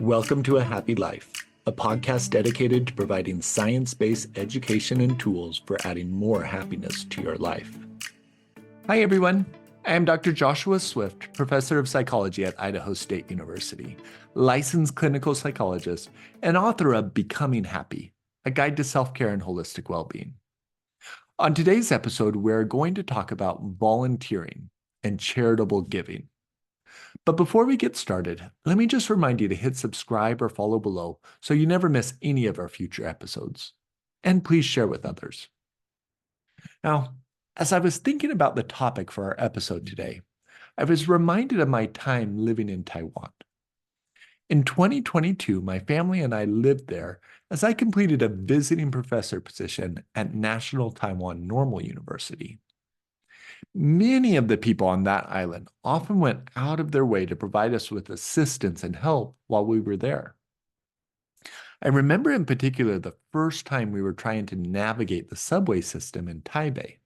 Welcome to A Happy Life, a podcast dedicated to providing science-based education and tools for adding more happiness to your life. Hi, everyone. I am Dr. Joshua Swift, professor of psychology at Idaho State University, licensed clinical psychologist, and author of Becoming Happy, a guide to self-care and holistic well-being. On today's episode, we're going to talk about volunteering and charitable giving. But before we get started, let me just remind you to hit subscribe or follow below so you never miss any of our future episodes. And please share with others. Now, as I was thinking about the topic for our episode today, I was reminded of my time living in Taiwan. In 2022, my family and I lived there as I completed a visiting professor position at National Taiwan Normal University. Many of the people on that island often went out of their way to provide us with assistance and help while we were there. I remember in particular the first time we were trying to navigate the subway system in Taipei.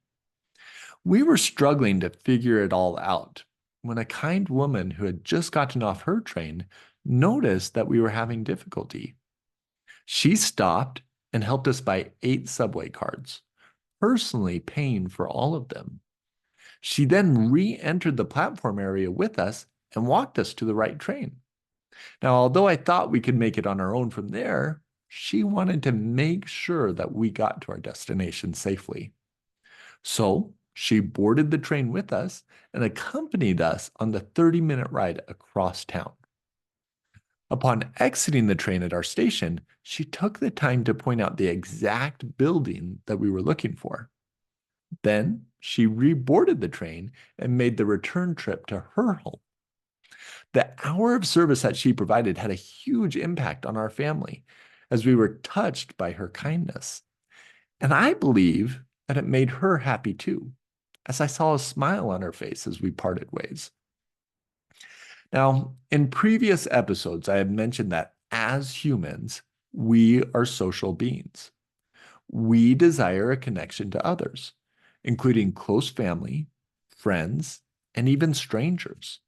We were struggling to figure it all out when a kind woman who had just gotten off her train noticed that we were having difficulty. She stopped and helped us buy 8 subway cards, personally paying for all of them. She then re-entered the platform area with us and walked us to the right train. Now, although I thought we could make it on our own from there, she wanted to make sure that we got to our destination safely. So she boarded the train with us and accompanied us on the 30-minute ride across town. Upon exiting the train at our station, she took the time to point out the exact building that we were looking for. Then she reboarded the train and made the return trip to her home. The hour of service that she provided had a huge impact on our family as we were touched by her kindness. And I believe that it made her happy too, as I saw a smile on her face as we parted ways. Now, in previous episodes, I have mentioned that as humans, we are social beings. We desire a connection to others, including close family, friends, and even strangers.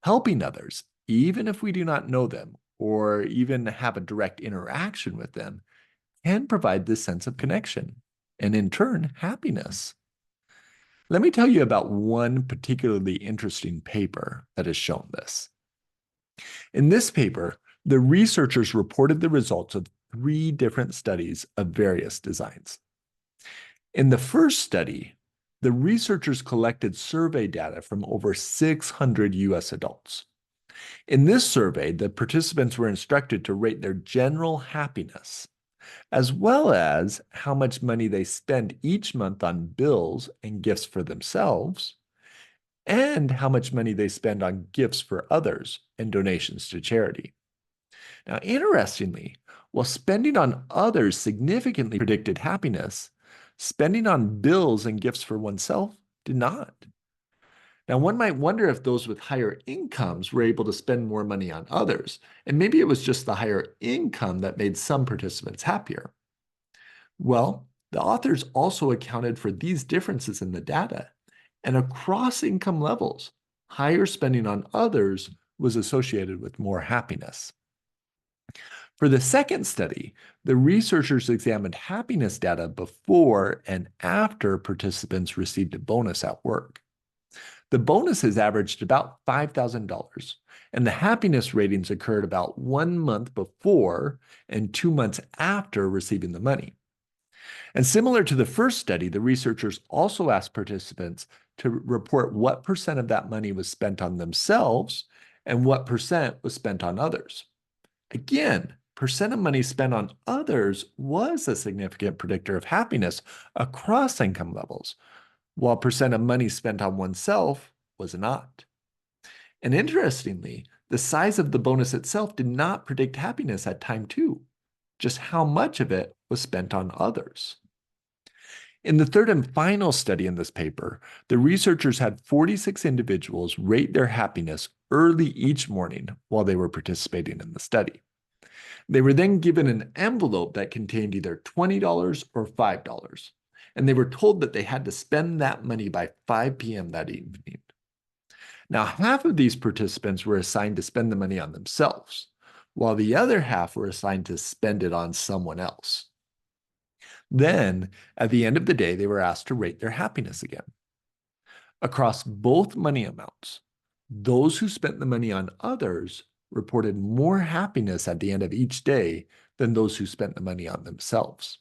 Helping others, even if we do not know them or even have a direct interaction with them, can provide this sense of connection and, in turn, happiness. Let me tell you about one particularly interesting paper that has shown this. In this paper, the researchers reported the results of 3 different studies of various designs. In the first study, the researchers collected survey data from over 600 U.S. adults. In this survey, the participants were instructed to rate their general happiness, as well as how much money they spend each month on bills and gifts for themselves, and how much money they spend on gifts for others and donations to charity. Now, interestingly, while spending on others significantly predicted happiness, spending on bills and gifts for oneself did not. Now, one might wonder if those with higher incomes were able to spend more money on others, and maybe it was just the higher income that made some participants happier. Well, the authors also accounted for these differences in the data, and across income levels, higher spending on others was associated with more happiness. For the second study, the researchers examined happiness data before and after participants received a bonus at work. The bonuses averaged about $5,000, and the happiness ratings occurred about 1 month before and 2 months after receiving the money. And similar to the first study, the researchers also asked participants to report what percent of that money was spent on themselves and what percent was spent on others. Again, percent of money spent on others was a significant predictor of happiness across income levels, while percent of money spent on oneself was not. And interestingly, the size of the bonus itself did not predict happiness at time 2, just how much of it was spent on others. In the third and final study in this paper, the researchers had 46 individuals rate their happiness early each morning while they were participating in the study. They were then given an envelope that contained either $20 or $5, and they were told that they had to spend that money by 5 p.m. that evening. Now, half of these participants were assigned to spend the money on themselves, while the other half were assigned to spend it on someone else. Then, at the end of the day, they were asked to rate their happiness again. Across both money amounts, those who spent the money on others reported more happiness at the end of each day than those who spent the money on themselves.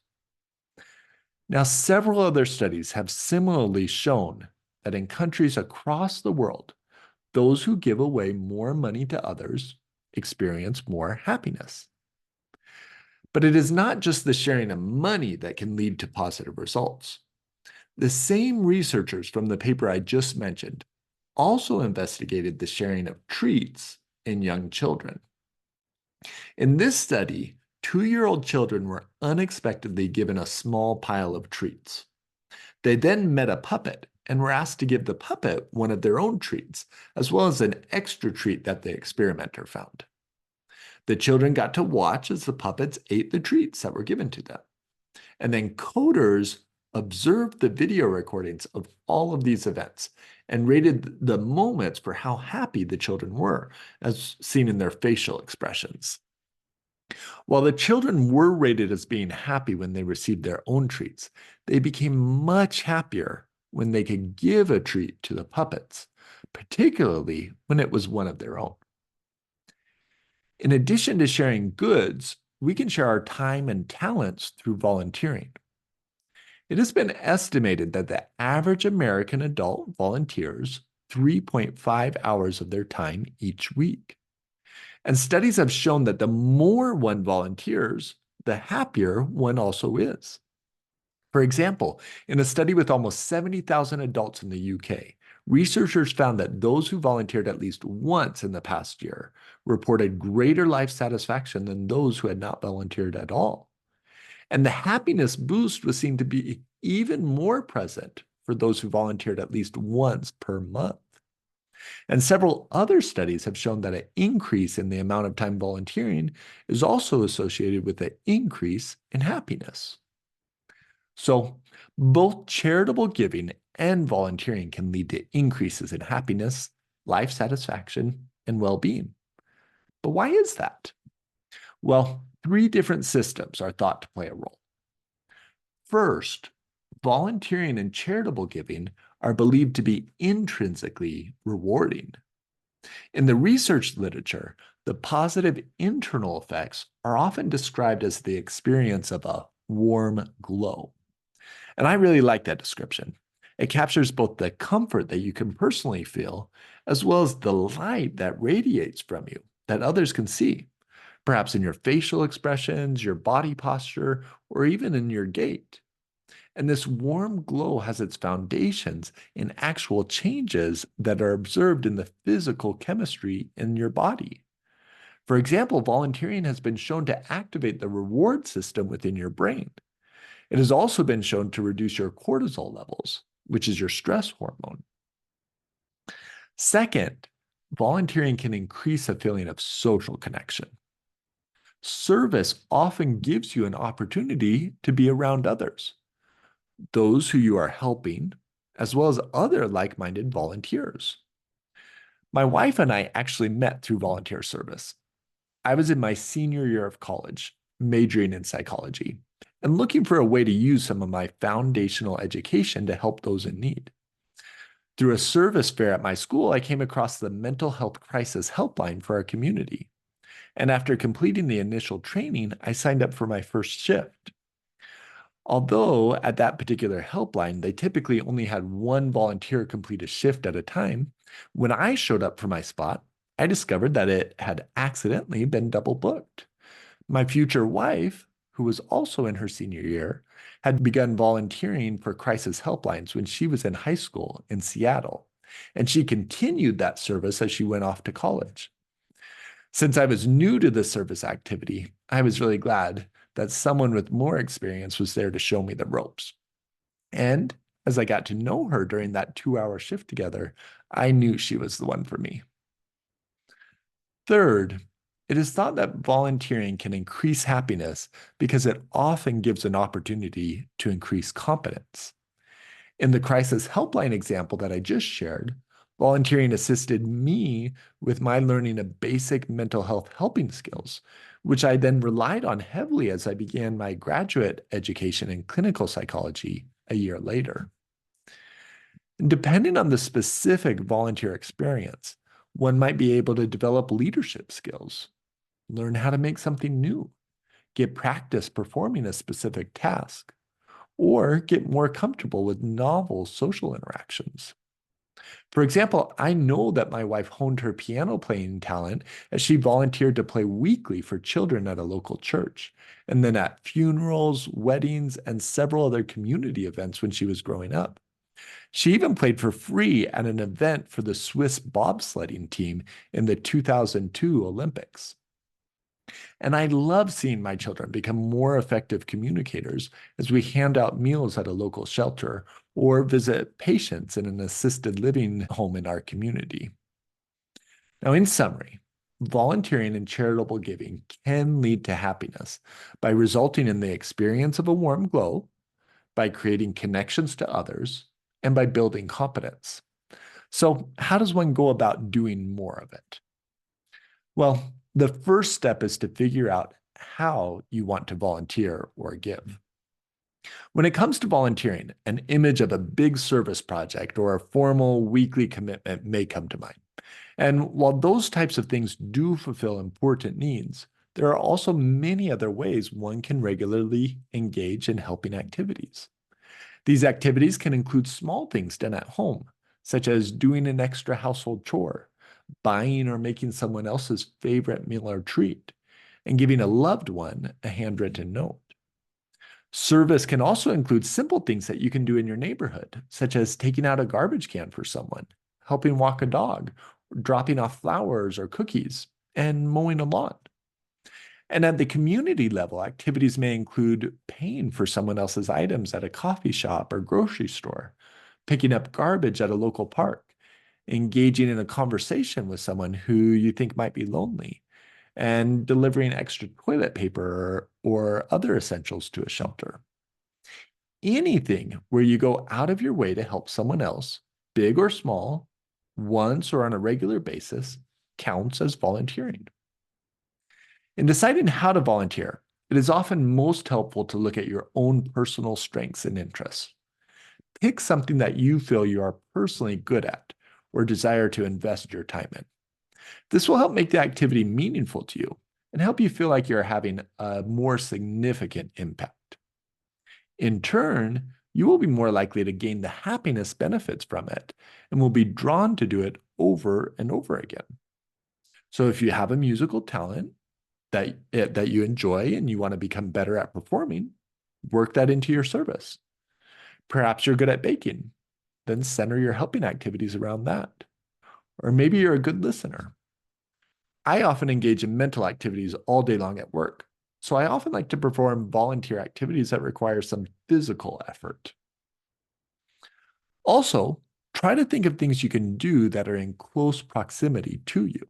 Now, several other studies have similarly shown that in countries across the world, those who give away more money to others experience more happiness. But it is not just the sharing of money that can lead to positive results. The same researchers from the paper I just mentioned also investigated the sharing of treats in young children. In this study, 2-year-old children were unexpectedly given a small pile of treats. They then met a puppet and were asked to give the puppet one of their own treats, as well as an extra treat that the experimenter found. The children got to watch as the puppets ate the treats that were given to them. And then coders observed the video recordings of all of these events and rated the moments for how happy the children were, as seen in their facial expressions. While the children were rated as being happy when they received their own treats, they became much happier when they could give a treat to the puppets, particularly when it was one of their own. In addition to sharing goods, we can share our time and talents through volunteering. It has been estimated that the average American adult volunteers 3.5 hours of their time each week. And studies have shown that the more one volunteers, the happier one also is. For example, in a study with almost 70,000 adults in the UK, researchers found that those who volunteered at least once in the past year reported greater life satisfaction than those who had not volunteered at all. And the happiness boost was seen to be even more present for those who volunteered at least once per month. And several other studies have shown that an increase in the amount of time volunteering is also associated with an increase in happiness. So, both charitable giving and volunteering can lead to increases in happiness, life satisfaction, and well-being. But why is that? Well, 3 different systems are thought to play a role. First, volunteering and charitable giving are believed to be intrinsically rewarding. In the research literature, the positive internal effects are often described as the experience of a warm glow. And I really like that description. It captures both the comfort that you can personally feel, as well as the light that radiates from you that others can see, perhaps in your facial expressions, your body posture, or even in your gait. And this warm glow has its foundations in actual changes that are observed in the physical chemistry in your body. For example, volunteering has been shown to activate the reward system within your brain. It has also been shown to reduce your cortisol levels, which is your stress hormone. Second, volunteering can increase a feeling of social connection. Service often gives you an opportunity to be around others, those who you are helping, as well as other like-minded volunteers. My wife and I actually met through volunteer service. I was in my senior year of college, majoring in psychology, and looking for a way to use some of my foundational education to help those in need. Through a service fair at my school, I came across the mental health crisis helpline for our community. And after completing the initial training, I signed up for my first shift. Although at that particular helpline, they typically only had one volunteer complete a shift at a time, when I showed up for my spot, I discovered that it had accidentally been double booked. My future wife, who was also in her senior year, had begun volunteering for crisis helplines when she was in high school in Seattle, and she continued that service as she went off to college. Since I was new to this service activity, I was really glad that someone with more experience was there to show me the ropes. And as I got to know her during that 2-hour shift together, I knew she was the one for me. Third, it is thought that volunteering can increase happiness because it often gives an opportunity to increase competence. In the crisis helpline example that I just shared, Volunteering assisted me with my learning of basic mental health helping skills, which I then relied on heavily as I began my graduate education in clinical psychology a year later. Depending on the specific volunteer experience, one might be able to develop leadership skills, learn how to make something new, get practice performing a specific task, or get more comfortable with novel social interactions. For example, I know that my wife honed her piano playing talent as she volunteered to play weekly for children at a local church, and then at funerals, weddings, and several other community events when she was growing up. She even played for free at an event for the Swiss bobsledding team in the 2002 Olympics. And I love seeing my children become more effective communicators as we hand out meals at a local shelter or visit patients in an assisted living home in our community. Now, in summary, volunteering and charitable giving can lead to happiness by resulting in the experience of a warm glow, by creating connections to others, and by building competence. So, how does one go about doing more of it? Well, the first step is to figure out how you want to volunteer or give. When it comes to volunteering, an image of a big service project or a formal weekly commitment may come to mind. And while those types of things do fulfill important needs, there are also many other ways one can regularly engage in helping activities. These activities can include small things done at home, such as doing an extra household chore, buying or making someone else's favorite meal or treat, and giving a loved one a handwritten note. Service can also include simple things that you can do in your neighborhood, such as taking out a garbage can for someone, helping walk a dog, dropping off flowers or cookies, and mowing a lawn. And at the community level, activities may include paying for someone else's items at a coffee shop or grocery store, picking up garbage at a local park, engaging in a conversation with someone who you think might be lonely, and delivering extra toilet paper or other essentials to a shelter. Anything where you go out of your way to help someone else, big or small, once or on a regular basis, counts as volunteering. In deciding how to volunteer, it is often most helpful to look at your own personal strengths and interests. Pick something that you feel you are personally good at or desire to invest your time in. This will help make the activity meaningful to you and help you feel like you're having a more significant impact. In turn, you will be more likely to gain the happiness benefits from it and will be drawn to do it over and over again. So if you have a musical talent that you enjoy and you want to become better at performing, work that into your service. Perhaps you're good at baking, then center your helping activities around that. Or maybe you're a good listener. I often engage in mental activities all day long at work, so I often like to perform volunteer activities that require some physical effort. Also, try to think of things you can do that are in close proximity to you.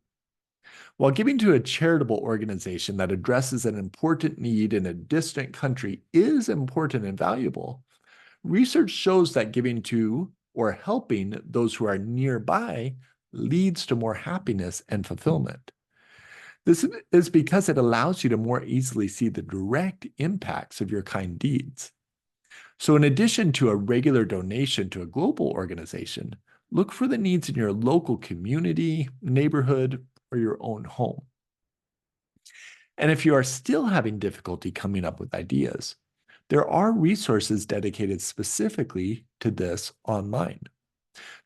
While giving to a charitable organization that addresses an important need in a distant country is important and valuable, research shows that giving to or helping those who are nearby leads to more happiness and fulfillment. This is because it allows you to more easily see the direct impacts of your kind deeds. So, in addition to a regular donation to a global organization, look for the needs in your local community, neighborhood, or your own home. And if you are still having difficulty coming up with ideas, there are resources dedicated specifically to this online.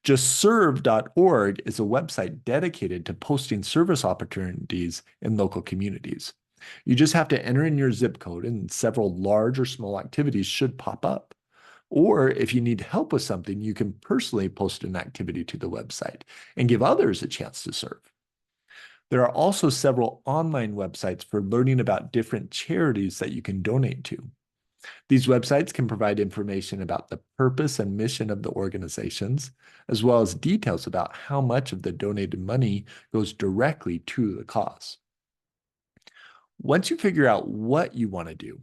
JustServe.org is a website dedicated to posting service opportunities in local communities. You just have to enter in your zip code, and several large or small activities should pop up. Or if you need help with something, you can personally post an activity to the website and give others a chance to serve. There are also several online websites for learning about different charities that you can donate to. These websites can provide information about the purpose and mission of the organizations, as well as details about how much of the donated money goes directly to the cause. Once you figure out what you want to do,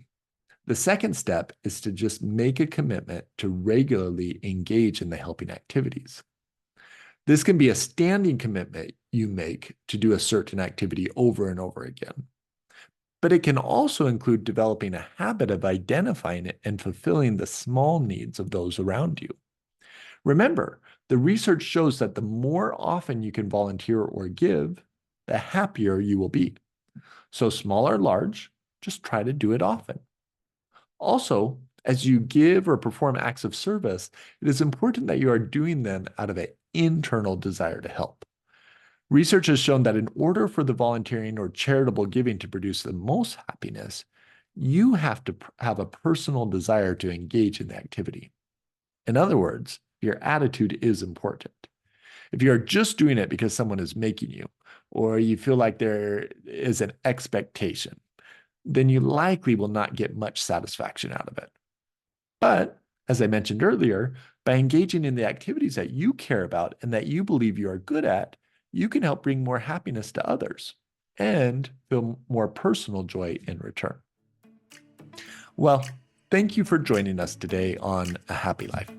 the second step is to just make a commitment to regularly engage in the helping activities. This can be a standing commitment you make to do a certain activity over and over again. But it can also include developing a habit of identifying and fulfilling the small needs of those around you. Remember, the research shows that the more often you can volunteer or give, the happier you will be. So small or large, just try to do it often. Also, as you give or perform acts of service, it is important that you are doing them out of an internal desire to help. Research has shown that in order for the volunteering or charitable giving to produce the most happiness, you have to have a personal desire to engage in the activity. In other words, your attitude is important. If you are just doing it because someone is making you, or you feel like there is an expectation, then you likely will not get much satisfaction out of it. But, as I mentioned earlier, by engaging in the activities that you care about and that you believe you are good at, you can help bring more happiness to others and feel more personal joy in return. Well, thank you for joining us today on A Happy Life.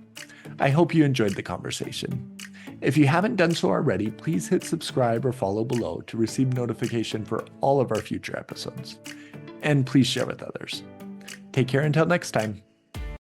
I hope you enjoyed the conversation. If you haven't done so already, please hit subscribe or follow below to receive notification for all of our future episodes. And please share with others. Take care until next time.